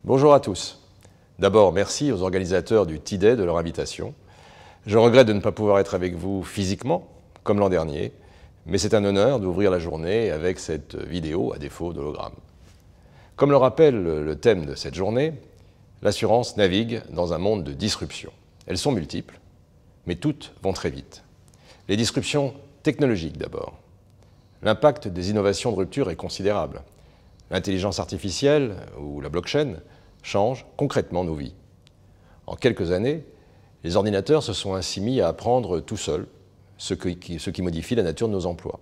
Bonjour à tous. D'abord, merci aux organisateurs du T-Day de leur invitation. Je regrette de ne pas pouvoir être avec vous physiquement, comme l'an dernier, mais c'est un honneur d'ouvrir la journée avec cette vidéo à défaut d'hologramme. Comme le rappelle le thème de cette journée, l'assurance navigue dans un monde de disruptions. Elles sont multiples, mais toutes vont très vite. Les disruptions technologiques d'abord. L'impact des innovations de rupture est considérable. L'intelligence artificielle ou la blockchain changent concrètement nos vies. En quelques années, les ordinateurs se sont ainsi mis à apprendre tout seuls, ce qui modifie la nature de nos emplois.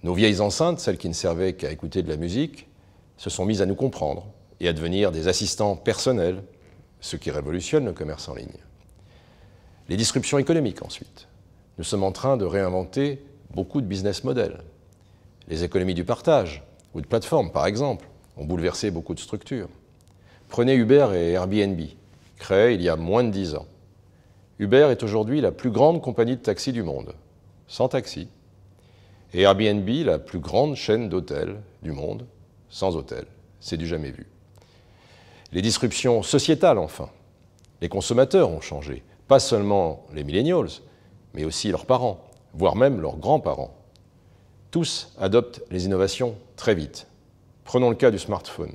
Nos vieilles enceintes, celles qui ne servaient qu'à écouter de la musique, se sont mises à nous comprendre et à devenir des assistants personnels, ce qui révolutionne le commerce en ligne. Les disruptions économiques ensuite. Nous sommes en train de réinventer beaucoup de business models. Les économies du partage ou de plateformes, par exemple, ont bouleversé beaucoup de structures. Prenez Uber et Airbnb, créés il y a moins de 10 ans. Uber est aujourd'hui la plus grande compagnie de taxi du monde, sans taxi. Et Airbnb, la plus grande chaîne d'hôtels du monde, sans hôtel. C'est du jamais vu. Les disruptions sociétales, enfin. Les consommateurs ont changé. Pas seulement les millennials, mais aussi leurs parents, voire même leurs grands-parents. Tous adoptent les innovations très vite. Prenons le cas du smartphone.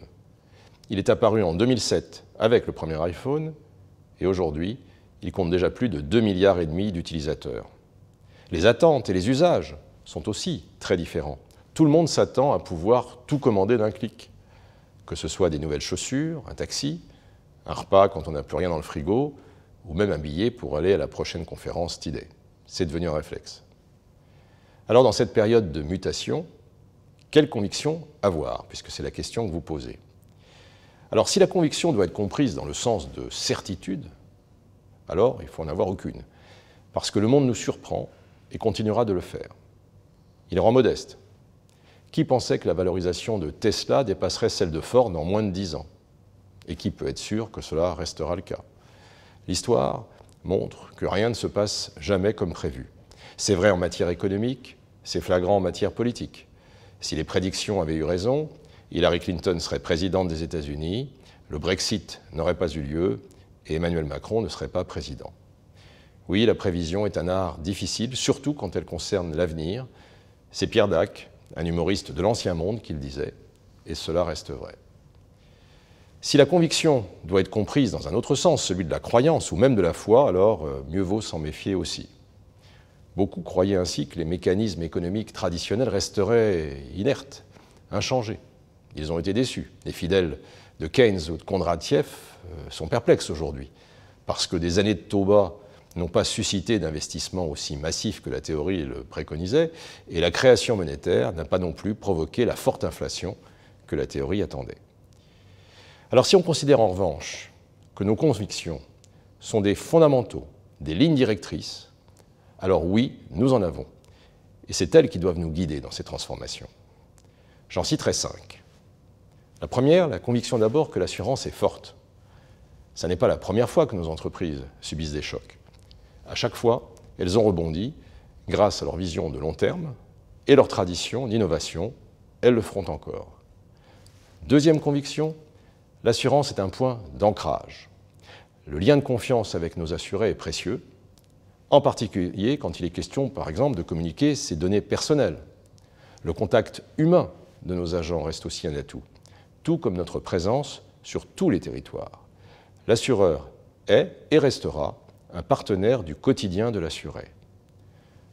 Il est apparu en 2007 avec le premier iPhone, et aujourd'hui, il compte déjà plus de 2,5 milliards d'utilisateurs. Les attentes et les usages sont aussi très différents. Tout le monde s'attend à pouvoir tout commander d'un clic, que ce soit des nouvelles chaussures, un taxi, un repas quand on n'a plus rien dans le frigo, ou même un billet pour aller à la prochaine conférence T-Day. C'est devenu un réflexe. Alors dans cette période de mutation, quelle conviction avoir, puisque c'est la question que vous posez? Alors si la conviction doit être comprise dans le sens de certitude, alors il faut en avoir aucune, parce que le monde nous surprend et continuera de le faire. Il rend modeste. Qui pensait que la valorisation de Tesla dépasserait celle de Ford en moins de 10 ans? Et qui peut être sûr que cela restera le cas? L'histoire montre que rien ne se passe jamais comme prévu. C'est vrai en matière économique, c'est flagrant en matière politique. Si les prédictions avaient eu raison, Hillary Clinton serait présidente des États-Unis, le Brexit n'aurait pas eu lieu et Emmanuel Macron ne serait pas président. Oui, la prévision est un art difficile, surtout quand elle concerne l'avenir. C'est Pierre Dac, un humoriste de l'Ancien Monde, qui le disait, et cela reste vrai. Si la conviction doit être comprise dans un autre sens, celui de la croyance ou même de la foi, alors mieux vaut s'en méfier aussi. Beaucoup croyaient ainsi que les mécanismes économiques traditionnels resteraient inertes, inchangés. Ils ont été déçus. Les fidèles de Keynes ou de Kondratiev sont perplexes aujourd'hui, parce que des années de taux bas n'ont pas suscité d'investissements aussi massifs que la théorie le préconisait, et la création monétaire n'a pas non plus provoqué la forte inflation que la théorie attendait. Alors si on considère en revanche que nos convictions sont des fondamentaux, des lignes directrices, alors oui, nous en avons. Et c'est elles qui doivent nous guider dans ces transformations. J'en citerai 5. La première, la conviction d'abord que l'assurance est forte. Ce n'est pas la première fois que nos entreprises subissent des chocs. À chaque fois, elles ont rebondi grâce à leur vision de long terme et leur tradition d'innovation. Elles le feront encore. Deuxième conviction, l'assurance est un point d'ancrage. Le lien de confiance avec nos assurés est précieux, en particulier quand il est question, par exemple, de communiquer ses données personnelles. Le contact humain de nos agents reste aussi un atout, tout comme notre présence sur tous les territoires. L'assureur est et restera un partenaire du quotidien de l'assuré.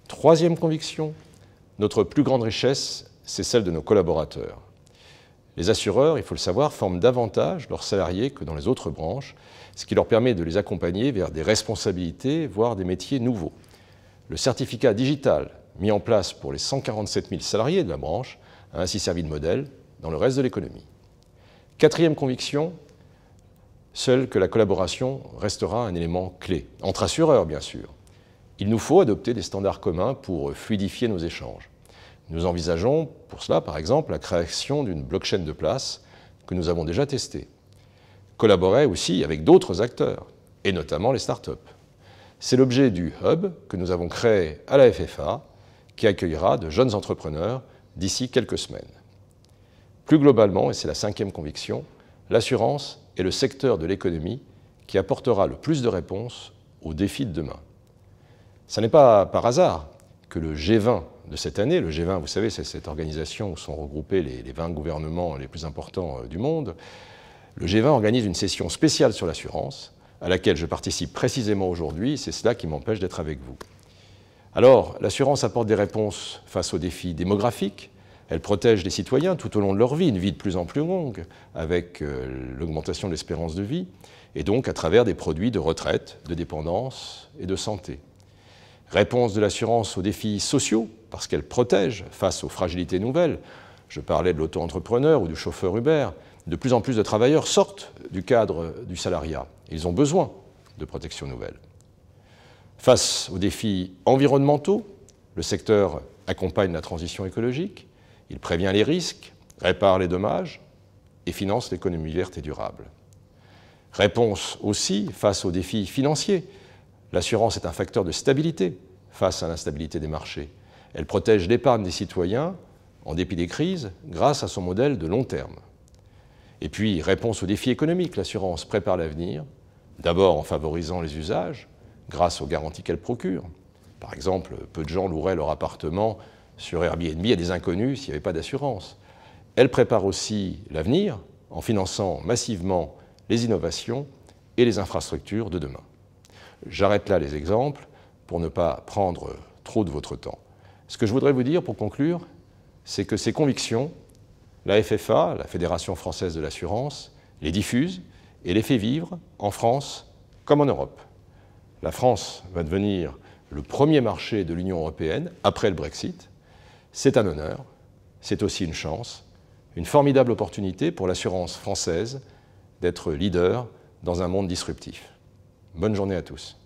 Troisième conviction, notre plus grande richesse, c'est celle de nos collaborateurs. Les assureurs, il faut le savoir, forment davantage leurs salariés que dans les autres branches, ce qui leur permet de les accompagner vers des responsabilités, voire des métiers nouveaux. Le certificat digital mis en place pour les 147 000 salariés de la branche a ainsi servi de modèle dans le reste de l'économie. Quatrième conviction, seule que la collaboration restera un élément clé, entre assureurs bien sûr. Il nous faut adopter des standards communs pour fluidifier nos échanges. Nous envisageons pour cela, par exemple, la création d'une blockchain de place que nous avons déjà testée. Collaborer aussi avec d'autres acteurs, et notamment les startups. C'est l'objet du hub que nous avons créé à la FFA, qui accueillera de jeunes entrepreneurs d'ici quelques semaines. Plus globalement, et c'est la cinquième conviction, l'assurance est le secteur de l'économie qui apportera le plus de réponses aux défis de demain. Ce n'est pas par hasard que le G20 de cette année, le G20, vous savez, c'est cette organisation où sont regroupés les 20 gouvernements les plus importants du monde, le G20 organise une session spéciale sur l'assurance, à laquelle je participe précisément aujourd'hui, c'est cela qui m'empêche d'être avec vous. Alors, l'assurance apporte des réponses face aux défis démographiques, elle protège les citoyens tout au long de leur vie, une vie de plus en plus longue, avec l'augmentation de l'espérance de vie, et donc à travers des produits de retraite, de dépendance et de santé. Réponse de l'assurance aux défis sociaux, parce qu'elle protège face aux fragilités nouvelles. Je parlais de l'auto-entrepreneur ou du chauffeur Uber. De plus en plus de travailleurs sortent du cadre du salariat. Ils ont besoin de protection nouvelle. Face aux défis environnementaux, le secteur accompagne la transition écologique, il prévient les risques, répare les dommages et finance l'économie verte et durable. Réponse aussi face aux défis financiers. L'assurance est un facteur de stabilité face à l'instabilité des marchés. Elle protège l'épargne des citoyens en dépit des crises grâce à son modèle de long terme. Et puis, réponse aux défis économiques, l'assurance prépare l'avenir, d'abord en favorisant les usages grâce aux garanties qu'elle procure. Par exemple, peu de gens loueraient leur appartement sur Airbnb à des inconnus s'il n'y avait pas d'assurance. Elle prépare aussi l'avenir en finançant massivement les innovations et les infrastructures de demain. J'arrête là les exemples pour ne pas prendre trop de votre temps. Ce que je voudrais vous dire pour conclure, c'est que ces convictions, la FFA, la Fédération française de l'assurance, les diffuse et les fait vivre en France comme en Europe. La France va devenir le premier marché de l'Union européenne après le Brexit. C'est un honneur, c'est aussi une chance, une formidable opportunité pour l'assurance française d'être leader dans un monde disruptif. Bonne journée à tous.